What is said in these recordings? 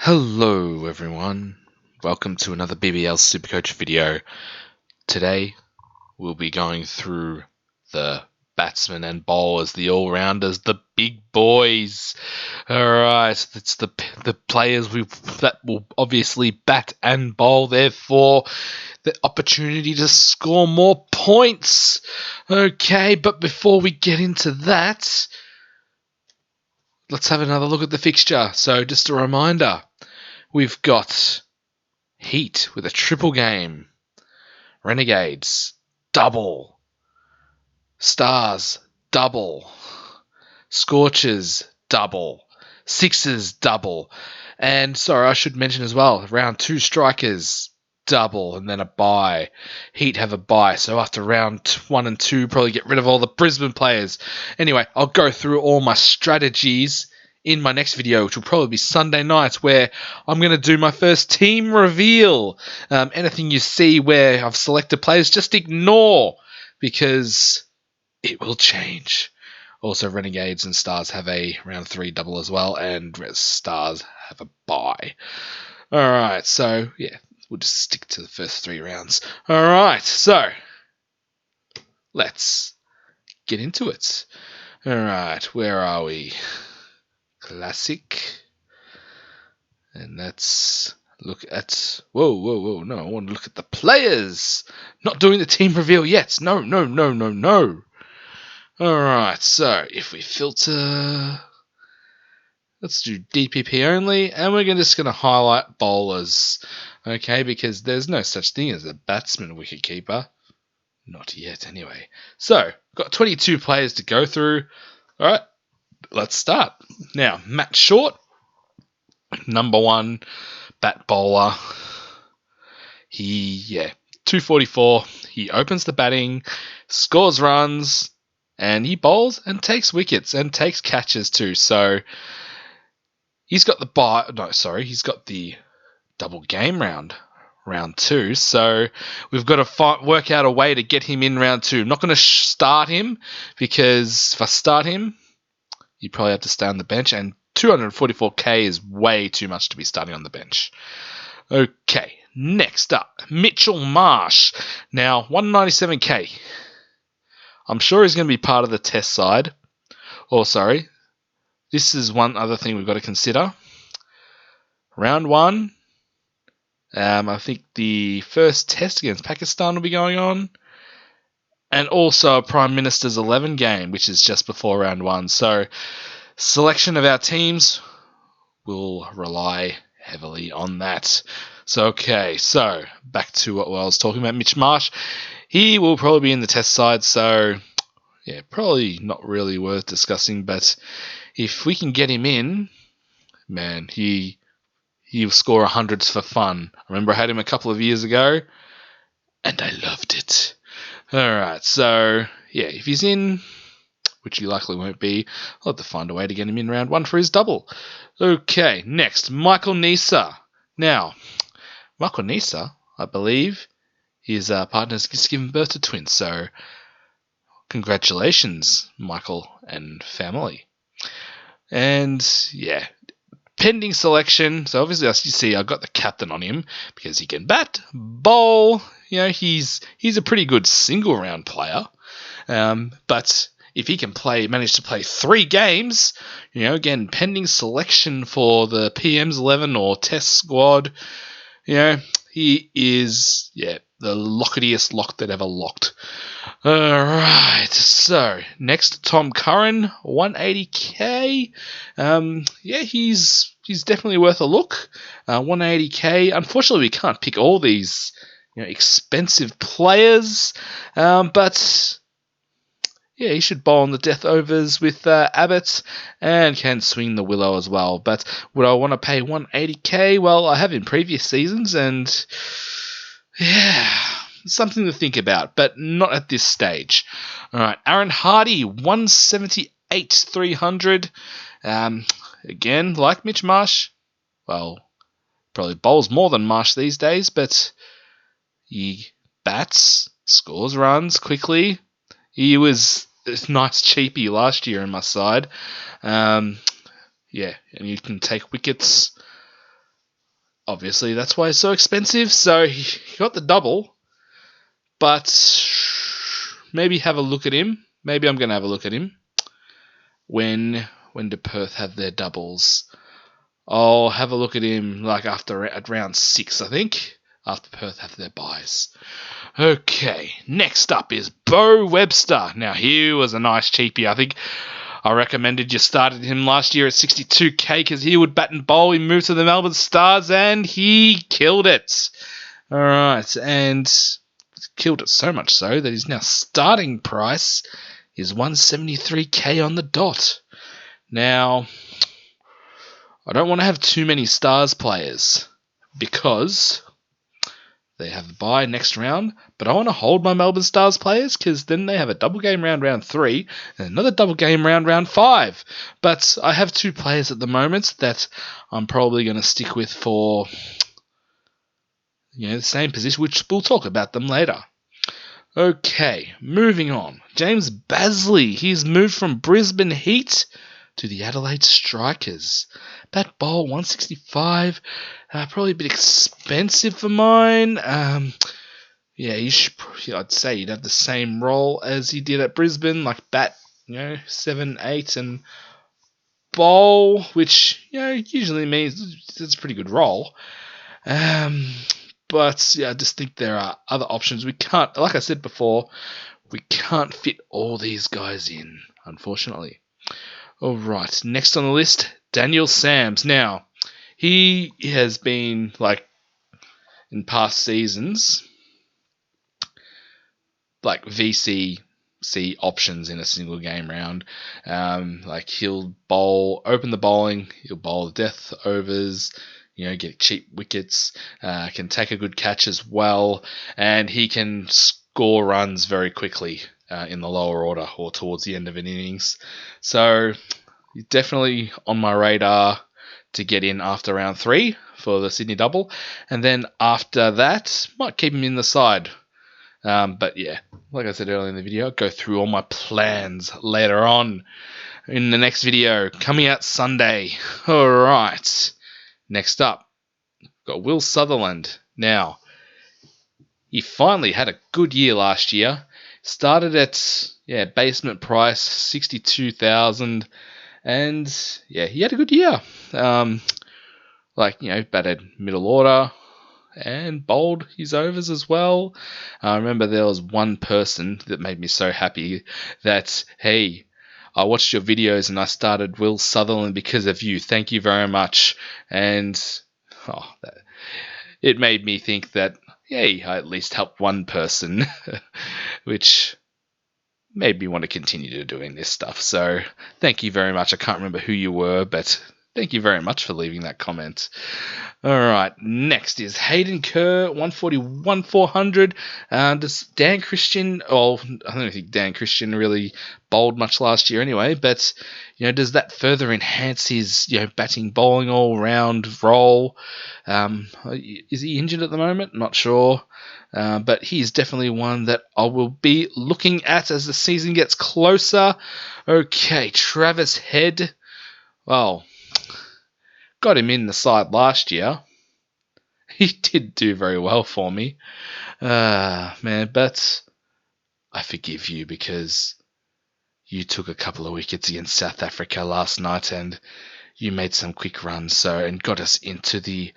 Hello everyone, welcome to another BBL Supercoach video. Today we'll be going through the batsmen and bowlers, the all-rounders, the big boys. Alright, it's the players that will obviously bat and bowl, therefore the opportunity to score more points. Okay, but before we get into that, let's have another look at the fixture. So just a reminder, we've got Heat with a triple game, Renegades, double, Stars, double, Scorchers, double, Sixers, double, and sorry, I should mention as well, round 2 Strikers, double, and then a bye. Heat have a bye, so after round 1 and 2, probably get rid of all the Brisbane players. Anyway, I'll go through all my strategies in my next video, which will probably be Sunday night, where I'm going to do my first team reveal. Anything you see where I've selected players, just ignore, because it will change. Also, Renegades and Stars have a round 3 double as well, and Stars have a bye. Alright, so yeah, we'll just stick to the first 3 rounds. Alright, so let's get into it. Alright, where are we? Classic. And let's look at... Whoa. No, I want to look at the players. Not doing the team reveal yet. No. Alright, so if we filter... Let's do DPP only, and we're just going to highlight bowlers. Okay, because there's no such thing as a batsman wicketkeeper. Not yet, anyway. So, got 22 players to go through. Alright, let's start. Now, Matt Short, number 1 bat bowler. 244. He opens the batting, scores runs, and he bowls and takes wickets and takes catches too. So he's got he's got the double game round 2. So we've got to work out a way to get him in round 2. I'm not going to start him, because if I start him, you probably have to stay on the bench, and 244k is way too much to be starting on the bench. Okay, next up, Mitchell Marsh. Now, 197k. I'm sure he's going to be part of the test side. This is one other thing we've got to consider. Round 1, I think the first test against Pakistan will be going on, and also a Prime Minister's 11 game, which is just before round 1. So selection of our teams will rely heavily on that. So back to what I was talking about. Mitch Marsh, he will probably be in the test side, so yeah, probably not really worth discussing, but if we can get him in, man, he'll score hundreds for fun. I remember I had him a couple of years ago, and I loved it. Alright, so yeah, if he's in, which he likely won't be, I'll have to find a way to get him in round 1 for his double. Okay, next, Michael Neser. Now, Michael Neser, I believe, his partner's just given birth to twins, so congratulations, Michael and family. And yeah, pending selection. So obviously, as you see, I've got the captain on him because he can bat, bowl. You know, he's a pretty good single round player. But if he can manage to play 3 games, you know, again, pending selection for the PM's 11 or test squad, you know, he is, the locketiest lock that ever locked. Alright, so next, Tom Curran, 180k. He's definitely worth a look. 180k. Unfortunately, we can't pick all these, expensive players. But yeah, he should bowl on the death overs with Abbott, and can swing the willow as well. But would I want to pay 180k? Well, I have in previous seasons, and yeah, something to think about, but not at this stage. All right, Aaron Hardy, 178,300. Again, like Mitch Marsh, well, probably bowls more than Marsh these days, but he bats, scores runs quickly. He was a nice cheapie last year in my side. And you can take wickets obviously that's why he's so expensive. So he got the double, but maybe have a look at him. Maybe I'm going to have a look at him. When do Perth have their doubles? I'll have a look at him like at round 6, I think, after Perth have their buys. Okay, next up is Bo Webster. Now, he was a nice cheapie. I think I recommended you started him last year at 62k because he would bat and bowl. He moved to the Melbourne Stars and he killed it. All right, and killed it so much so that his now starting price is 173k on the dot. Now, I don't want to have too many Stars players because they have the bye next round, but I want to hold my Melbourne Stars players because then they have a double game round 3 and another double game round 5. But I have 2 players at the moment that I'm probably going to stick with for the same position, which we'll talk about them later. Okay, moving on. James Basley, he's moved from Brisbane Heat to the Adelaide Strikers. Bat bowl 165, probably a bit expensive for mine. I'd say he'd have the same role as he did at Brisbane, like bat, 7, 8, and bowl, which usually means it's a pretty good role. But I just think there are other options. We can't, like I said before, we can't fit all these guys in, unfortunately. All right, next on the list, Daniel Sams. Now, he has been, in past seasons, VC options in a single game round. He'll open the bowling, he'll bowl the death overs, get cheap wickets, can take a good catch as well, and he can score runs very quickly in the lower order or towards the end of an innings. So he's definitely on my radar to get in after round 3 for the Sydney double, and then after that, might keep him in the side. But yeah, like I said earlier in the video, I'll go through all my plans later on in the next video coming out Sunday. All right. Next up, got Will Sutherland. Now, he finally had a good year last year. Started at basement price 62,000, and he had a good year. Batted middle order and bowled his overs as well. I remember there was one person that made me so happy that, hey, I watched your videos and I started Will Sutherland because of you. Thank you very much. And it made me think that, I at least helped one person, which made me want to continue doing this stuff. So thank you very much. I can't remember who you were, but thank you very much for leaving that comment. All right, next is Hayden Kerr, 141, 400. Does Dan Christian, I don't think Dan Christian really bowled much last year anyway, but, does that further enhance his, batting, bowling all-round role? Is he injured at the moment? Not sure. But he's definitely one that I will be looking at as the season gets closer. Okay, Travis Head. Well, got him in the side last year. He did do very well for me. Man, but I forgive you because you took a couple of wickets against South Africa last night and you made some quick runs and got us into the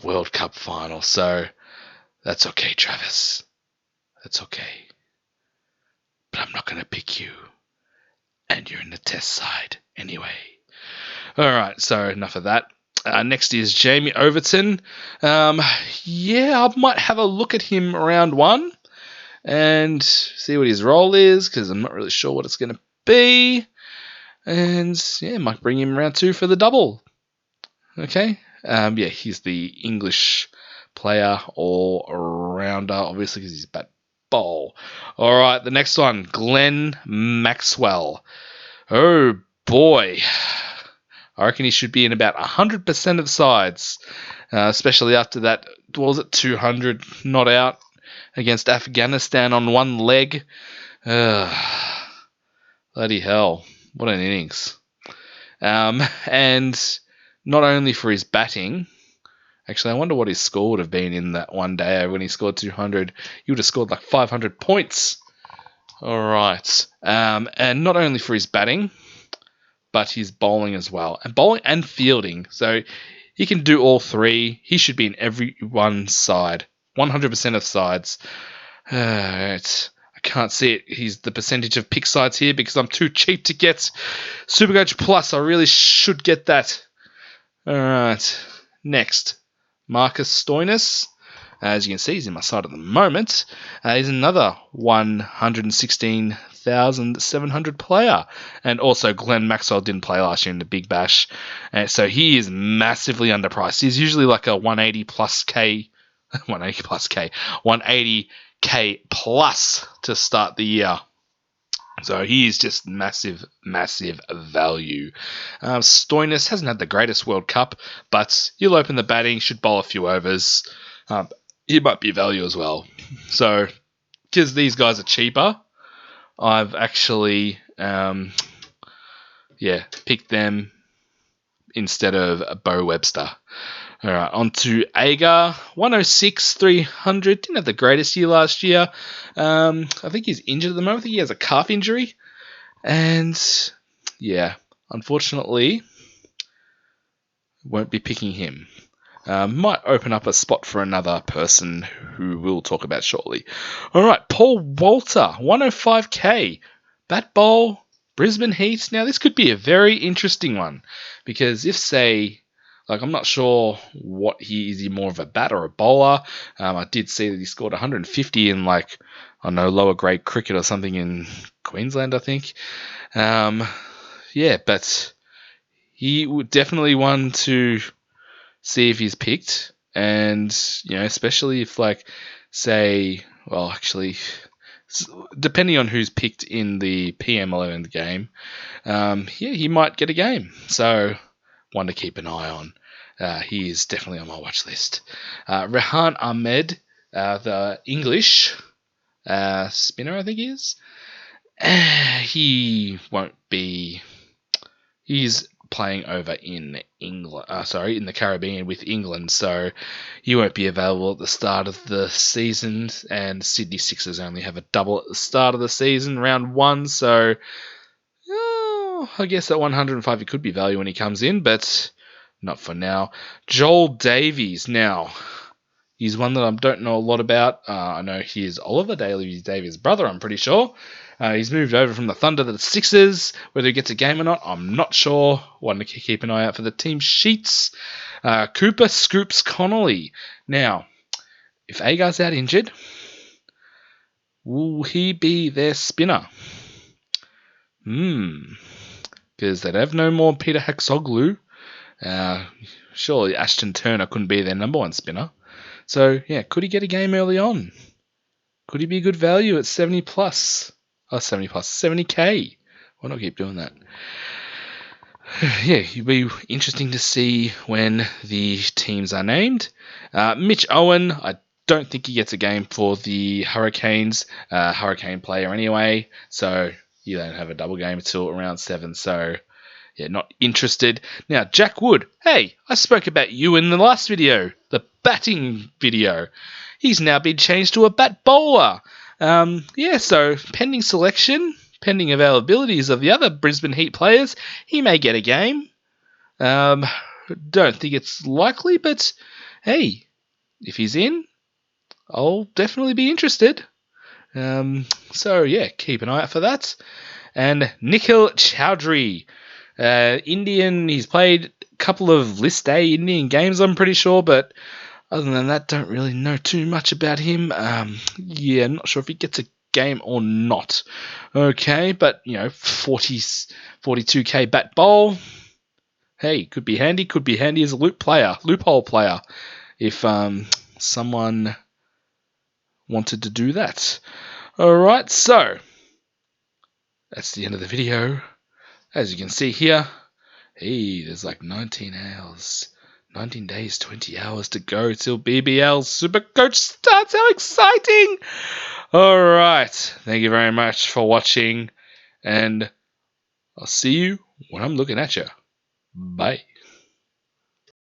World Cup final. So that's okay, Travis. That's okay. But I'm not going to pick you. And you're in the test side anyway. Alright, so enough of that. Next is Jamie Overton. I might have a look at him round 1 and see what his role is because I'm not really sure what it's going to be. And might bring him round 2 for the double. Okay. He's the English player all-rounder, obviously because he's bat bowl. Alright, the next one, Glenn Maxwell. Oh boy. I reckon he should be in about 100% of sides, especially after that, 200 not out against Afghanistan on one leg. Bloody hell, what an innings. And not only for his batting, Actually, I wonder what his score would have been in that one day when he scored 200. He would have scored like 500 points. All right. And not only for his batting, but his bowling as well. And bowling and fielding. So he can do all three. He should be in everyone's side. 100% of sides. I can't see it. He's the percentage of pick sides here because I'm too cheap to get Supercoach Plus. I really should get that. All right. Next. Marcus Stoinis. As you can see, he's in my side at the moment. He's another 116,700 player. And also, Glenn Maxwell didn't play last year in the Big Bash. So he is massively underpriced. He's usually like a 180 plus K. 180 plus K. 180K plus to start the year. So he is just massive, massive value. Stoinis hasn't had the greatest World Cup, but he'll open the batting, should bowl a few overs. He might be value as well. So, because these guys are cheaper, I've actually, picked them instead of Bo Webster. All right, on to Agar, 106, 300. Didn't have the greatest year last year. I think he's injured at the moment. I think he has a calf injury. And, yeah, unfortunately, won't be picking him. Might open up a spot for another person who we'll talk about shortly. All right, Paul Walter, 105k. Bat bowl, Brisbane Heat. Now, this could be a very interesting one because if, say, I'm not sure what he is. He more of a bat or a bowler? I did see that he scored 150 in lower grade cricket or something in Queensland, I think. But he would definitely want to see if he's picked, and especially if depending on who's picked in the PM11 game, he might get a game. So one to keep an eye on. He is definitely on my watch list. Rehan Ahmed, the English spinner, I think he is. He won't be. He's playing over in England. In the Caribbean with England, so he won't be available at the start of the season. And Sydney Sixers only have a double at the start of the season, round 1. So, I guess at 105 he could be value when he comes in, but not for now. Joel Davies. Now, he's one that I don't know a lot about. I know he is Oliver Davies' brother, I'm pretty sure. He's moved over from the Thunder to the Sixers. Whether he gets a game or not, I'm not sure. One to keep an eye out for the team sheets. Cooper Scoops Connolly. Now, if Agar's out injured, will he be their spinner? Because they'd have no more Peter Haksoglu. Surely Ashton Turner couldn't be their number one spinner. So, could he get a game early on? Could he be good value at 70 plus? 70k. Why not keep doing that? It'll be interesting to see when the teams are named. Mitch Owen, I don't think he gets a game for the Hurricanes. Hurricane player anyway, so you don't have a double game until around 7, so not interested. Now, Jack Wood. Hey, I spoke about you in the last video, the batting video. He's now been changed to a bat bowler. So pending selection, pending availabilities of the other Brisbane Heat players, he may get a game. Don't think it's likely, but hey, if he's in, I'll definitely be interested. Keep an eye out for that. And Nikhil Chowdhury, Indian. He's played a couple of List A Indian games, I'm pretty sure, but other than that, don't really know too much about him. Not sure if he gets a game or not. Okay, but 42k bat bowl. Hey, could be handy as a loophole player, if someone wanted to do that. Alright, so that's the end of the video. As you can see here, there's 19 hours. 19 days, 20 hours to go till BBL Supercoach starts. How exciting! Alright, thank you very much for watching, and I'll see you when I'm looking at you. Bye.